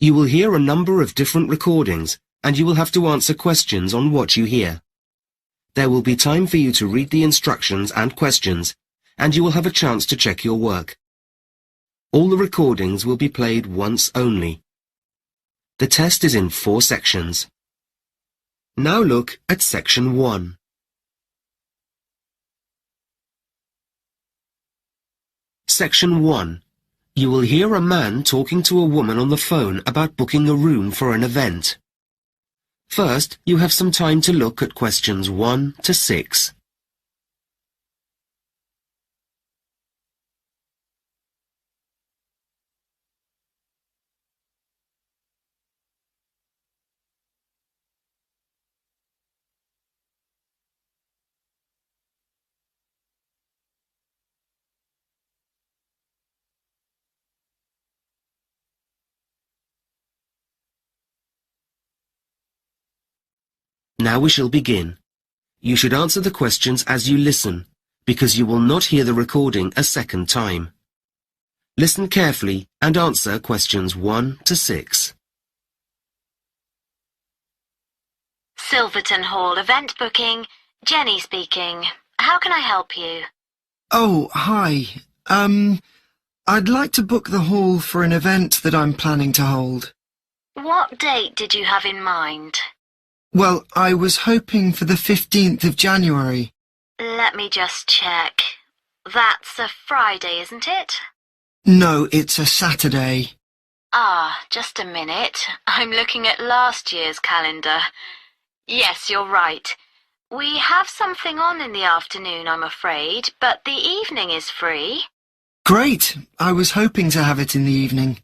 You will hear a number of different recordings, and you will have to answer questions on what you hear. There will be time for you to read the instructions and questions, and you will have a chance to check your work. All the recordings will be played once only. The test is in 4 sections. Now look at Section 1. Section 1. You will hear a man talking to a woman on the phone about booking a room for an event. First, you have some time to look at questions 1 to 6. Now we shall begin. You should answer the questions as you listen, because you will not hear the recording a second time. Listen carefully and answer questions 1 to 6. Silverton Hall event booking. Jenny speaking. How can I help you? Oh, hi. I'd like to book the hall for an event that I'm planning to hold. What date did you have in mind? Well, I was hoping for the 15th of January. Let me just check. That's a Friday, isn't it? No, it's a Saturday. Ah, just a minute. I'm looking at last year's calendar. Yes, you're right. We have something on in the afternoon, I'm afraid, but the evening is free. Great. I was hoping to have it in the evening.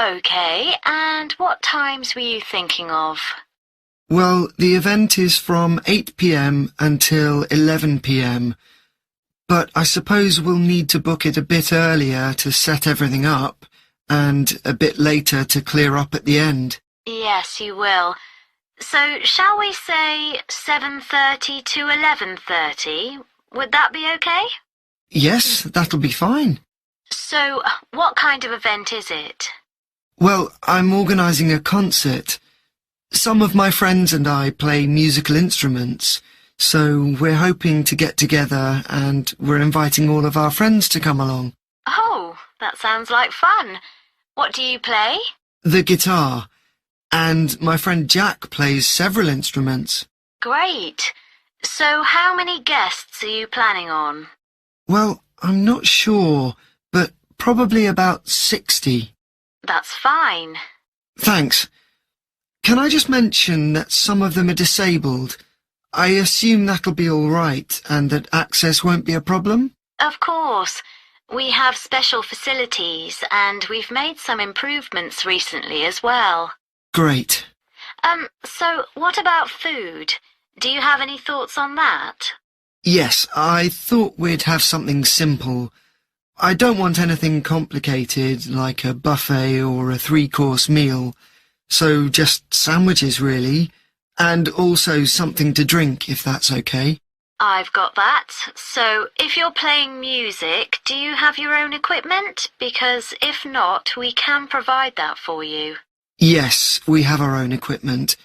Okay, and what times were you thinking of? Well, the event is from 8 p.m. until 11 p.m. But I suppose we'll need to book it a bit earlier to set everything up, and a bit later to clear up at the end. Yes, you will. So, shall we say 7:30 to 11:30? Would that be okay? Yes, that'll be fine. So, what kind of event is it? Well, I'm organising a concert. Some of my friends and I play musical instruments, so we're hoping to get together and we're inviting all of our friends to come along. Oh, that sounds like fun. What do you play? The guitar, and my friend Jack plays several instruments. Great. So how many guests are you planning on? Well, I'm not sure, but probably about 60. That's fine. Thanks. Can I just mention that some of them are disabled? I assume that'll be all right and that access won't be a problem? Of course. We have special facilities and we've made some improvements recently as well. Great. So what about food? Do you have any thoughts on that? Yes, I thought we'd have something simple. I don't want anything complicated like a buffet or a 3-course meal. So just sandwiches, really, and also something to drink, if that's okay. I've got that. So, if you're playing music, do you have your own equipment? Because if not, we can provide that for you. Yes, we have our own equipment.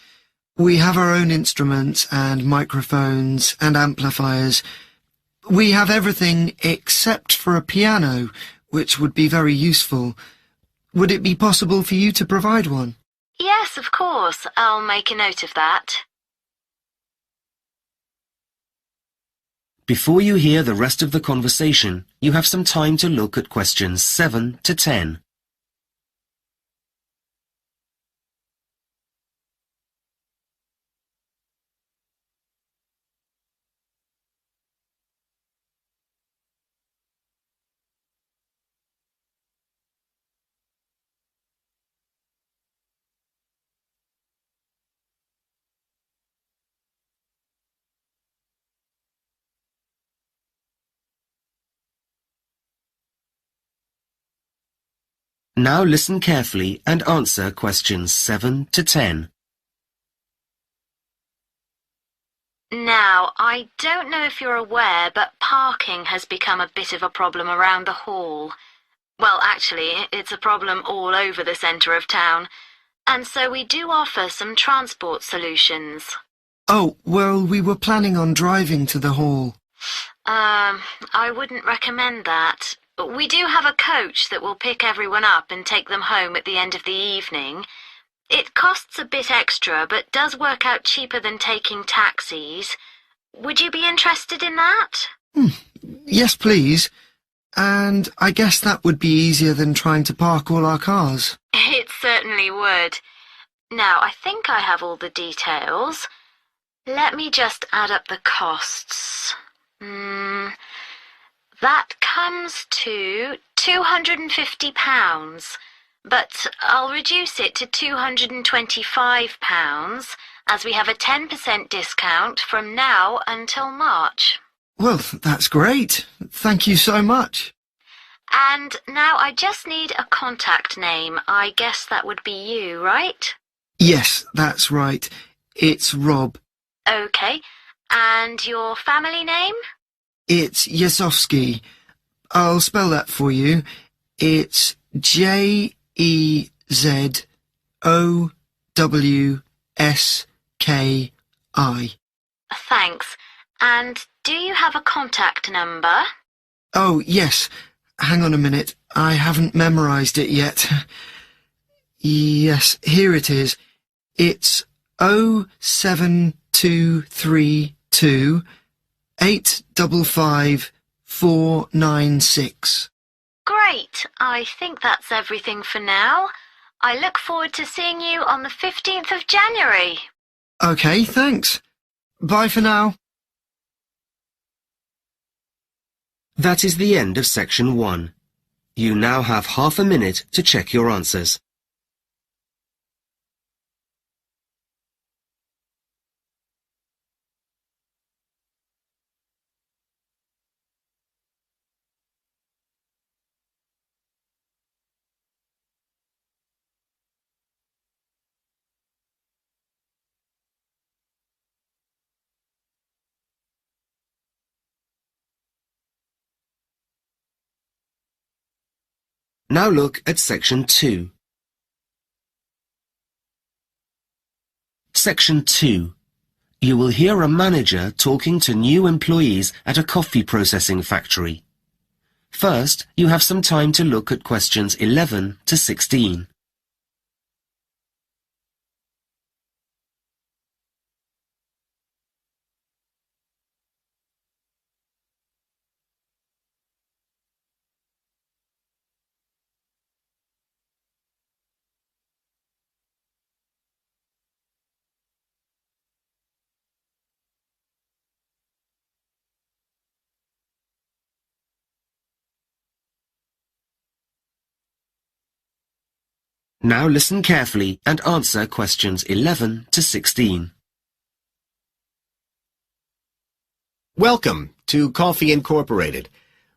We have our own instruments and microphones and amplifiers. We have everything except for a piano, which would be very useful. Would it be possible for you to provide one? Yes, of course. I'll make a note of that. Before you hear the rest of the conversation, you have some time to look at questions 7 to 10. Now listen carefully and answer questions 7 to 10. Now, I don't know if you're aware, but parking has become a bit of a problem around the hall. Well, actually, it's a problem all over the centre of town. and so we do offer some transport solutions. Oh, well, we were planning on driving to the hall. I wouldn't recommend that. We do have a coach that will pick everyone up and take them home at the end of the evening. It costs a bit extra, but does work out cheaper than taking taxis. Would you be interested in that? Yes, please. And I guess that would be easier than trying to park all our cars. It certainly would. Now, I think I have all the details. Let me just add up the costs. That comes to £250, but I'll reduce it to £225 as we have a 10% discount from now until March. Well, that's great. Thank you so much. And now I just need a contact name. I guess that would be you, right? Yes, that's right. It's Rob. Okay. And your family name? It's Yesowski. I'll spell that for you. It's Jezowski. Thanks. And do you have a contact number? Oh, yes. Hang on a minute. I haven't memorized it yet. Yes, here it is. It's 07232 855 496. Great. I think that's everything for now. I look forward to seeing you on the 15th of January. Okay, thanks. Bye for now. That is the end of section 1. You now have half a minute to check your answers. Now look at section 2. Section 2. You will hear a manager talking to new employees at a coffee processing factory. First, you have some time to look at questions 11 to 16. Now listen carefully and answer questions 11 to 16. Welcome to Coffee Incorporated,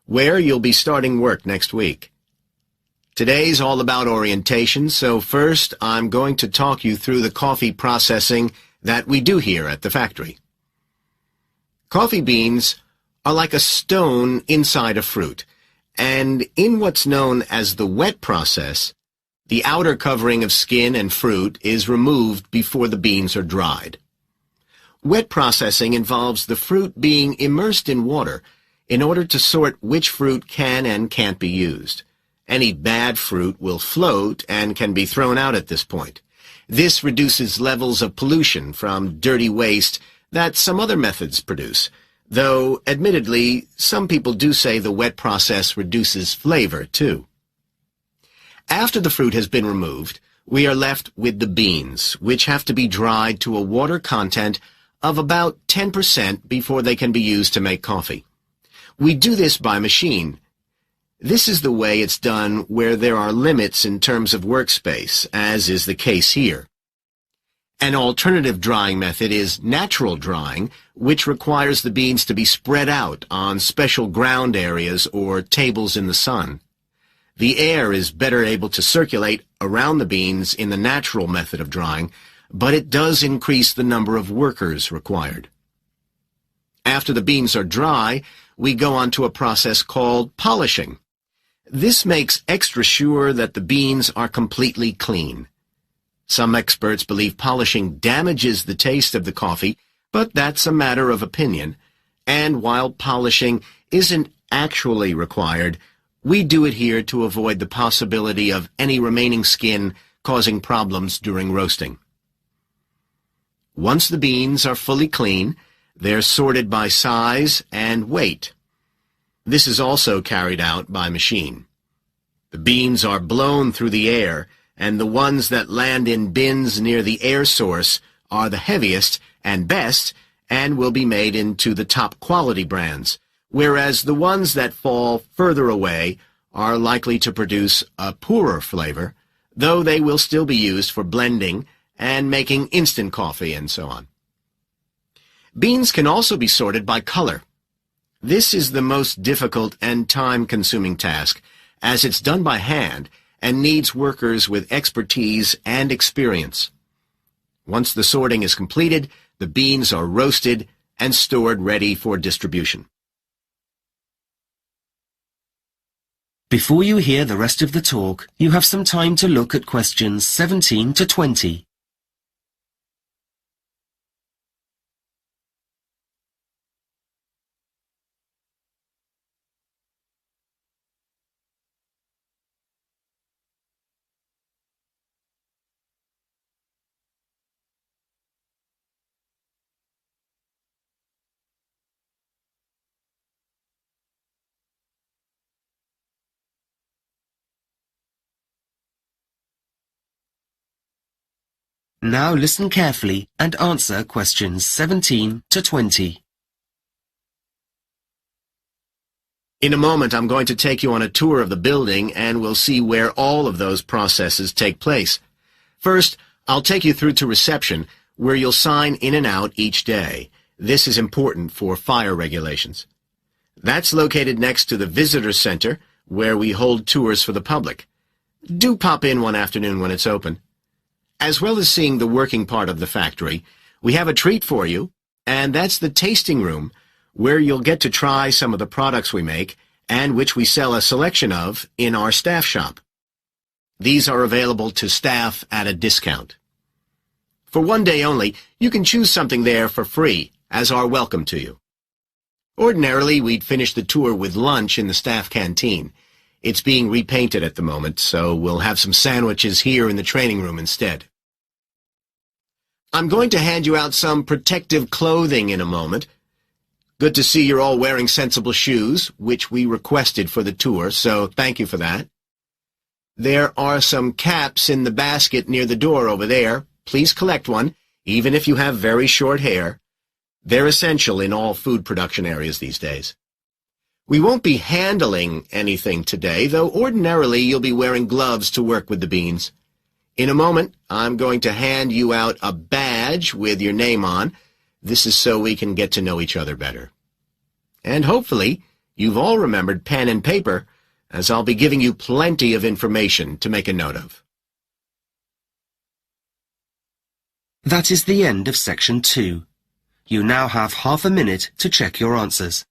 where you'll be starting work next week. Today's all about orientation, so first I'm going to talk you through the coffee processing that we do here at the factory. Coffee beans are like a stone inside a fruit, and in what's known as the wet process, the outer covering of skin and fruit is removed before the beans are dried. Wet processing involves the fruit being immersed in water in order to sort which fruit can and can't be used. Any bad fruit will float and can be thrown out at this point. This reduces levels of pollution from dirty waste that some other methods produce, though, admittedly, some people do say the wet process reduces flavor, too. After the fruit has been removed, we are left with the beans, which have to be dried to a water content of about 10% before they can be used to make coffee. We do this by machine. This is the way it's done where there are limits in terms of workspace, as is the case here. An alternative drying method is natural drying, which requires the beans to be spread out on special ground areas or tables in the sun. The air is better able to circulate around the beans in the natural method of drying, but it does increase the number of workers required. After the beans are dry, we go on to a process called polishing. This makes extra sure that the beans are completely clean. Some experts believe polishing damages the taste of the coffee, but that's a matter of opinion. And while polishing isn't actually required, we do it here to avoid the possibility of any remaining skin causing problems during roasting. Once the beans are fully clean, they're sorted by size and weight. This is also carried out by machine. The beans are blown through the air, and the ones that land in bins near the air source are the heaviest and best and will be made into the top quality brands, whereas the ones that fall further away are likely to produce a poorer flavor, though they will still be used for blending and making instant coffee and so on. Beans can also be sorted by color. This is the most difficult and time-consuming task, as it's done by hand and needs workers with expertise and experience. Once the sorting is completed, the beans are roasted and stored ready for distribution. Before you hear the rest of the talk, you have some time to look at questions 17 to 20. Now listen carefully and answer questions 17 to 20. In a moment, I'm going to take you on a tour of the building, and we'll see where all of those processes take place. First, I'll take you through to reception, where you'll sign in and out each day. This is important for fire regulations. That's located next to the visitor center, where we hold tours for the public. Do pop in one afternoon when it's open. As well as seeing the working part of the factory, we have a treat for you, and that's the tasting room, where you'll get to try some of the products we make, and which we sell a selection of in our staff shop. These are available to staff at a discount. For one day only, you can choose something there for free, as our welcome to you. Ordinarily, we'd finish the tour with lunch in the staff canteen. It's being repainted at the moment, so we'll have some sandwiches here in the training room instead. I'm going to hand you out some protective clothing in a moment. Good to see you're all wearing sensible shoes, which we requested for the tour, so thank you for that. There are some caps in the basket near the door over there. Please collect one, even if you have very short hair. They're essential in all food production areas these days. We won't be handling anything today, though ordinarily you'll be wearing gloves to work with the beans. In a moment, I'm going to hand you out a badge with your name on. This is so we can get to know each other better. And hopefully, you've all remembered pen and paper, as I'll be giving you plenty of information to make a note of. That is the end of section 2. You now have half a minute to check your answers.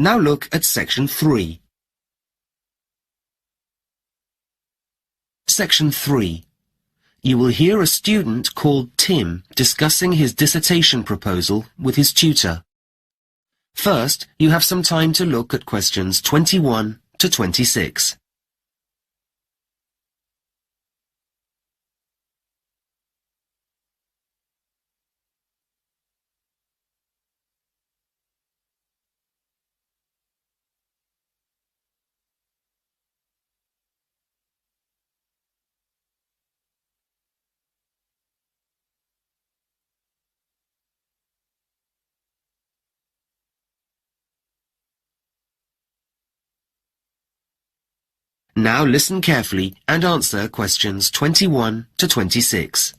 Now look at section 3. Section 3. You will hear a student called Tim discussing his dissertation proposal with his tutor. First, you have some time to look at questions 21 to 26. Now listen carefully and answer questions 21 to 26.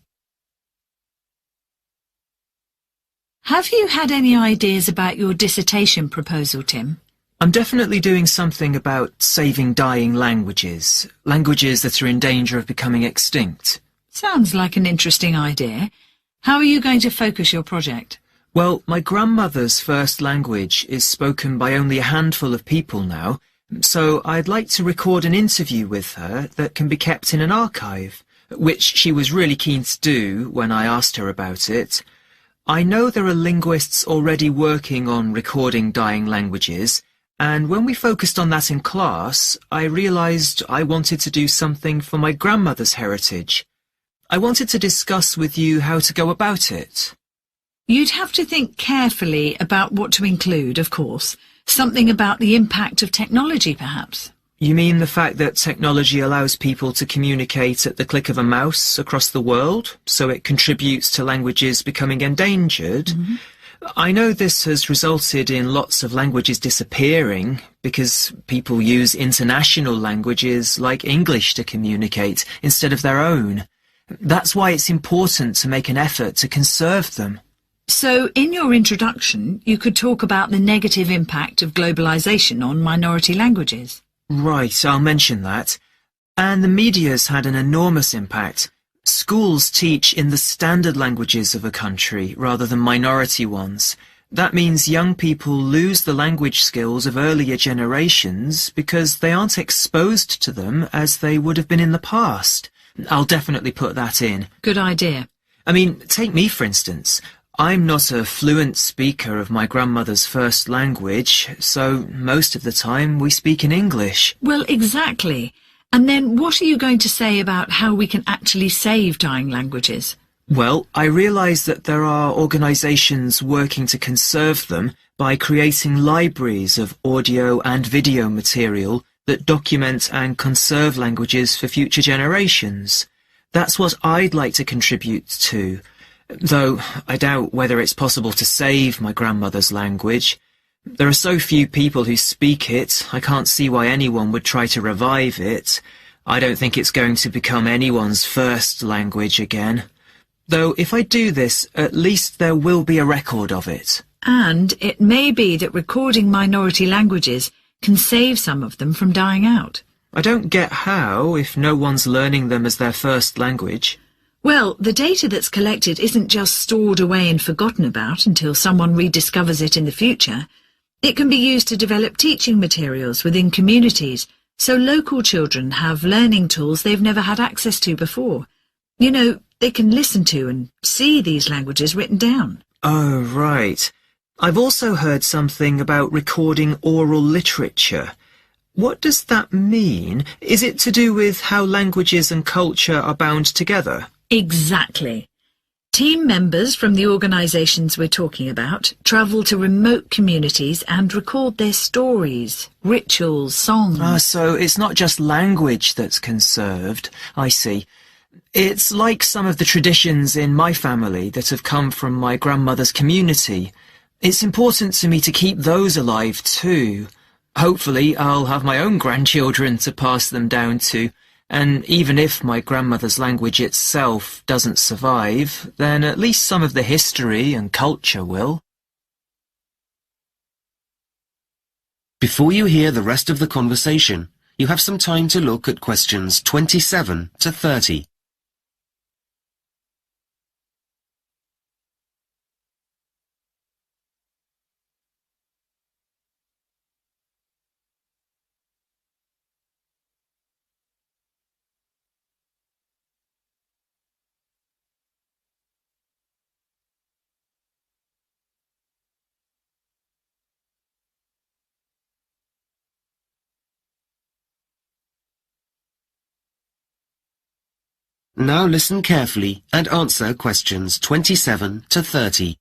Have you had any ideas about your dissertation proposal, Tim? I'm definitely doing something about saving dying languages, languages that are in danger of becoming extinct. Sounds like an interesting idea. How are you going to focus your project? Well, my grandmother's first language is spoken by only a handful of people now, so I'd like to record an interview with her that can be kept in an archive, which she was really keen to do when I asked her about it. I know there are linguists already working on recording dying languages, and when we focused on that in class, I realised I wanted to do something for my grandmother's heritage. I wanted to discuss with you how to go about it. You'd have to think carefully about what to include, of course. Something about the impact of technology, perhaps. You mean the fact that technology allows people to communicate at the click of a mouse across the world, so it contributes to languages becoming endangered? Mm-hmm. I know this has resulted in lots of languages disappearing because people use international languages like English to communicate instead of their own. That's why it's important to make an effort to conserve them. So, in your introduction, you could talk about the negative impact of globalization on minority languages. Right, I'll mention that. And the media's had an enormous impact. Schools teach in the standard languages of a country rather than minority ones. That means young people lose the language skills of earlier generations because they aren't exposed to them as they would have been in the past. I'll definitely put that in. Good idea. I mean, take me for instance. I'm not a fluent speaker of my grandmother's first language, so most of the time we speak in English. Well, exactly. And then what are you going to say about how we can actually save dying languages? Well, I realise that there are organisations working to conserve them by creating libraries of audio and video material that document and conserve languages for future generations. That's what I'd like to contribute to. Though I doubt whether it's possible to save my grandmother's language. There are so few people who speak it, I can't see why anyone would try to revive it. I don't think it's going to become anyone's first language again. Though if I do this, at least there will be a record of it. And it may be that recording minority languages can save some of them from dying out. I don't get how, if no one's learning them as their first language. Well, the data that's collected isn't just stored away and forgotten about until someone rediscovers it in the future. It can be used to develop teaching materials within communities, so local children have learning tools they've never had access to before. You know, they can listen to and see these languages written down. Oh, right. I've also heard something about recording oral literature. What does that mean? Is it to do with how languages and culture are bound together? Exactly. Team members from the organisations we're talking about travel to remote communities and record their stories, rituals, songs. So it's not just language that's conserved. I see. It's like some of the traditions in my family that have come from my grandmother's community. It's important to me to keep those alive too. Hopefully I'll have my own grandchildren to pass them down to. And even if my grandmother's language itself doesn't survive, then at least some of the history and culture will. Before you hear the rest of the conversation, you have some time to look at questions 27 to 30. Now listen carefully and answer questions 27 to 30.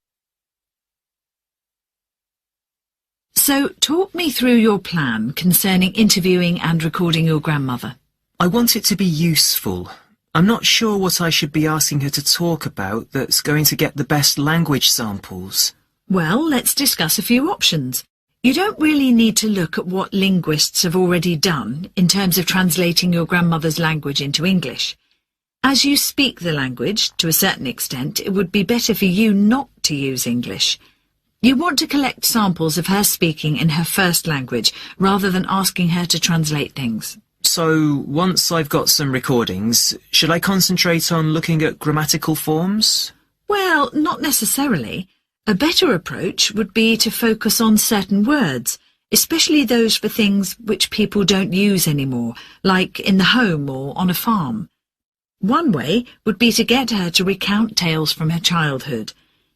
So, talk me through your plan concerning interviewing and recording your grandmother. I want it to be useful. I'm not sure what I should be asking her to talk about that's going to get the best language samples. Well, let's discuss a few options. You don't really need to look at what linguists have already done in terms of translating your grandmother's language into English. As you speak the language, to a certain extent, it would be better for you not to use English. You want to collect samples of her speaking in her first language, rather than asking her to translate things. So, once I've got some recordings, should I concentrate on looking at grammatical forms? Well, not necessarily. A better approach would be to focus on certain words, especially those for things which people don't use anymore, like in the home or on a farm. One way would be to get her to recount tales from her childhood.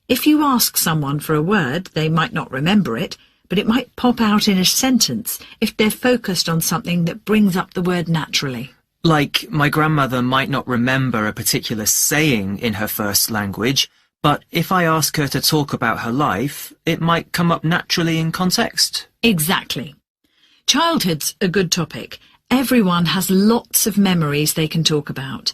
If you ask someone for a word, they might not remember it, but it might pop out in a sentence if they're focused on something that brings up the word naturally. Like, my grandmother might not remember a particular saying in her first language, but if I ask her to talk about her life, it might come up naturally in context. Exactly. Childhood's a good topic. Everyone has lots of memories they can talk about.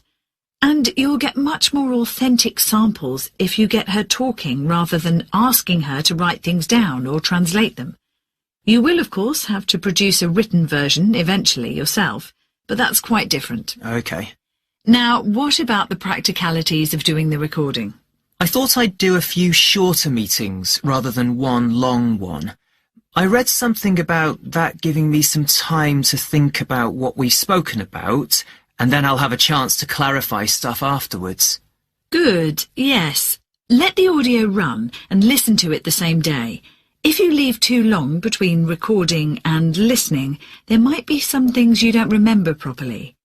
And you'll get much more authentic samples if you get her talking rather than asking her to write things down or translate them. You will, of course, have to produce a written version eventually yourself, but that's quite different. Okay. Now, what about the practicalities of doing the recording? I thought I'd do a few shorter meetings rather than one long one. I read something about that giving me some time to think about what we've spoken about, and then I'll have a chance to clarify stuff afterwards. Good, yes. Let the audio run and listen to it the same day. If you leave too long between recording and listening, there might be some things you don't remember properly.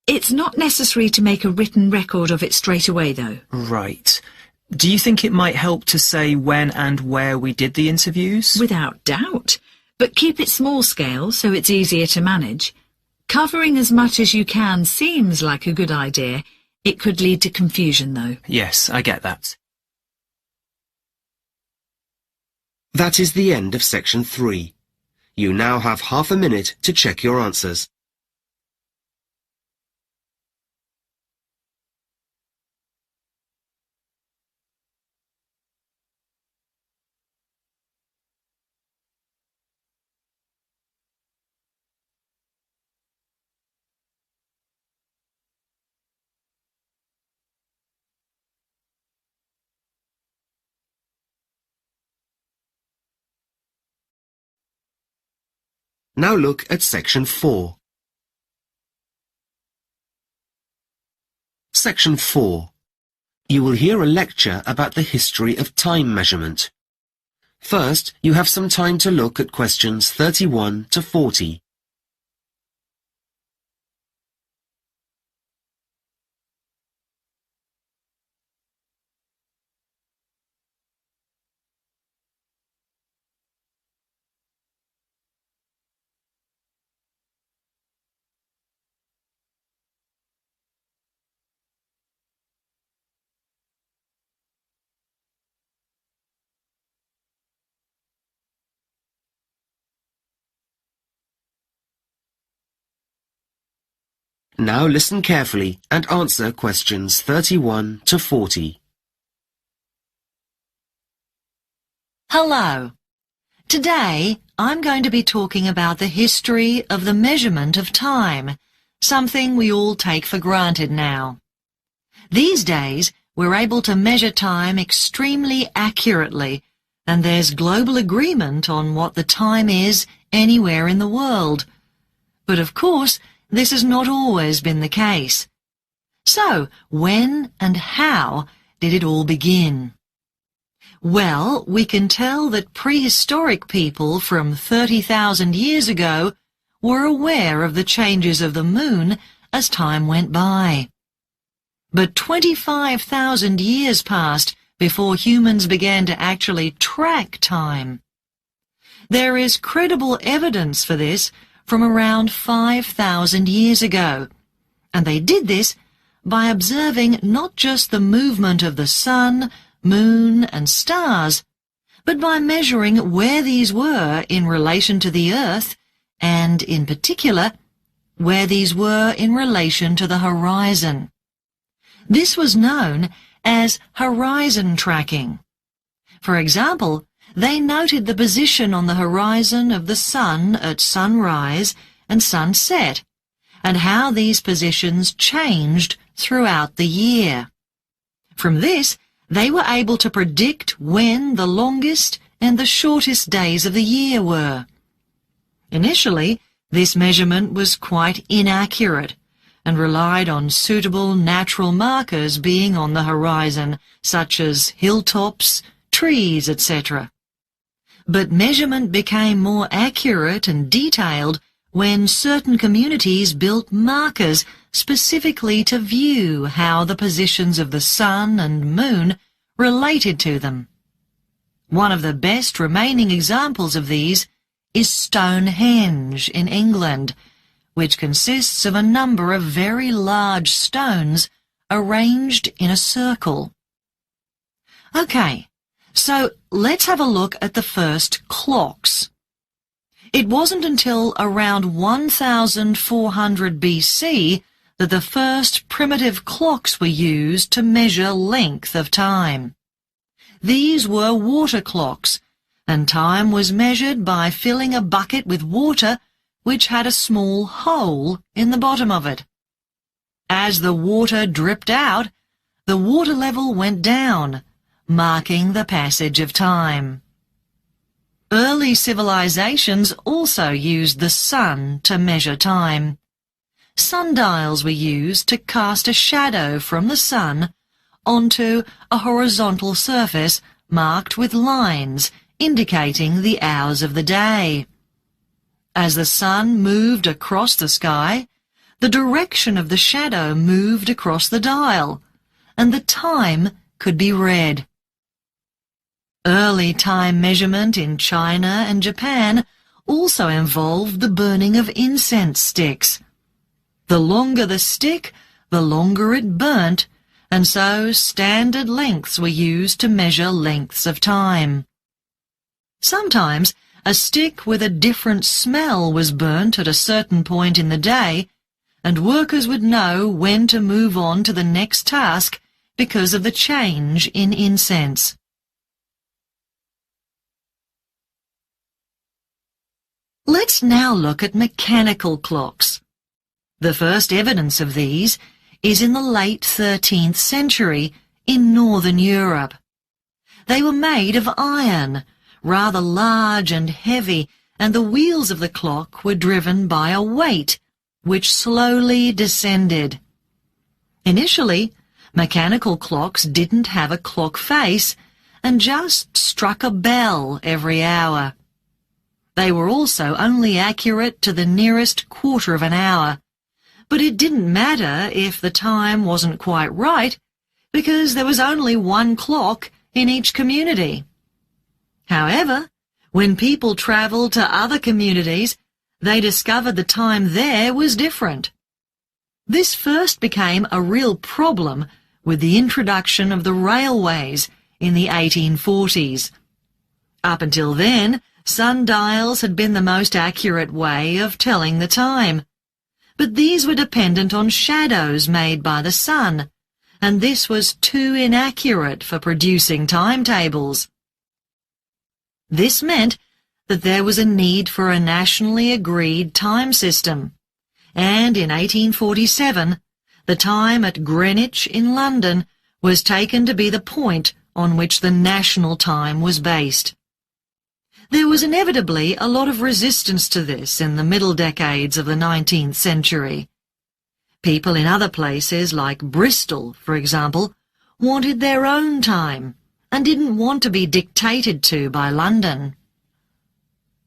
It's not necessary to make a written record of it straight away, though. Right. Do you think it might help to say when and where we did the interviews? Without doubt. But keep it small scale so it's easier to manage. Covering as much as you can seems like a good idea. It could lead to confusion, though. Yes, I get that. That is the end of section 3. You now have half a minute to check your answers. Now look at section 4. Section 4. You will hear a lecture about the history of time measurement. First, you have some time to look at questions 31 to 40. Now listen carefully and answer questions 31 to 40. Hello. Today, I'm going to be talking about the history of the measurement of time, something we all take for granted now. These days, we're able to measure time extremely accurately, and there's global agreement on what the time is anywhere in the world. But of course, this has not always been the case. So, when and how did it all begin? Well, we can tell that prehistoric people from 30,000 years ago were aware of the changes of the moon as time went by. But 25,000 years passed before humans began to actually track time. There is credible evidence for this from around 5,000 years ago, and they did this by observing not just the movement of the sun, moon, and stars, but by measuring where these were in relation to the Earth, and, in particular, where these were in relation to the horizon. This was known as horizon tracking. For example, they noted the position on the horizon of the sun at sunrise and sunset, and how these positions changed throughout the year. From this, they were able to predict when the longest and the shortest days of the year were. Initially, this measurement was quite inaccurate and relied on suitable natural markers being on the horizon, such as hilltops, trees, etc. But measurement became more accurate and detailed when certain communities built markers specifically to view how the positions of the sun and moon related to them. One of the best remaining examples of these is Stonehenge in England, which consists of a number of very large stones arranged in a circle. Okay, so let's have a look at the first clocks. It wasn't until around 1400 BC that the first primitive clocks were used to measure length of time. These were water clocks, and time was measured by filling a bucket with water which had a small hole in the bottom of it. As the water dripped out, the water level went down, marking the passage of time. Early civilizations also used the sun to measure time. Sundials were used to cast a shadow from the sun onto a horizontal surface marked with lines indicating the hours of the day. As the sun moved across the sky, the direction of the shadow moved across the dial, and the time could be read. Early time measurement in China and Japan also involved the burning of incense sticks. The longer the stick, the longer it burnt, and so standard lengths were used to measure lengths of time. Sometimes a stick with a different smell was burnt at a certain point in the day, and workers would know when to move on to the next task because of the change in incense. Let's now look at mechanical clocks. The first evidence of these is in the late 13th century in Northern Europe. They were made of iron, rather large and heavy, and the wheels of the clock were driven by a weight, which slowly descended. Initially, mechanical clocks didn't have a clock face and just struck a bell every hour. They were also only accurate to the nearest quarter of an hour, but it didn't matter if the time wasn't quite right, because there was only one clock in each community. However, when people travelled to other communities, they discovered the time there was different. This first became a real problem with the introduction of the railways in the 1840s. Up until then, sundials had been the most accurate way of telling the time, but these were dependent on shadows made by the sun, and this was too inaccurate for producing timetables. This meant that there was a need for a nationally agreed time system, and in 1847, the time at Greenwich in London was taken to be the point on which the national time was based. There was inevitably a lot of resistance to this in the middle decades of the 19th century. People in other places, like Bristol, for example, wanted their own time and didn't want to be dictated to by London.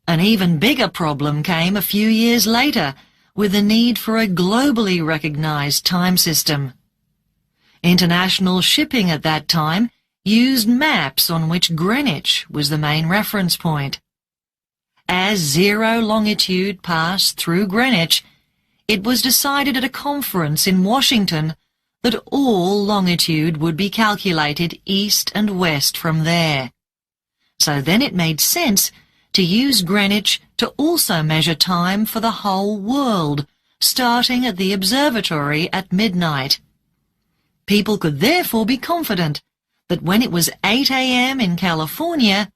An even bigger problem came a few years later with the need for a globally recognized time system. International shipping at that time used maps on which Greenwich was the main reference point. As zero longitude passed through Greenwich, it was decided at a conference in Washington that all longitude would be calculated east and west from there. So then it made sense to use Greenwich to also measure time for the whole world, starting at the observatory at midnight. People could therefore be confident that when it was 8 a.m. in California,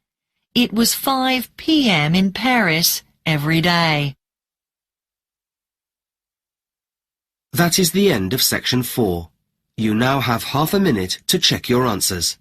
it was 5 p.m. in Paris every day. That is the end of section 4. You now have half a minute to check your answers.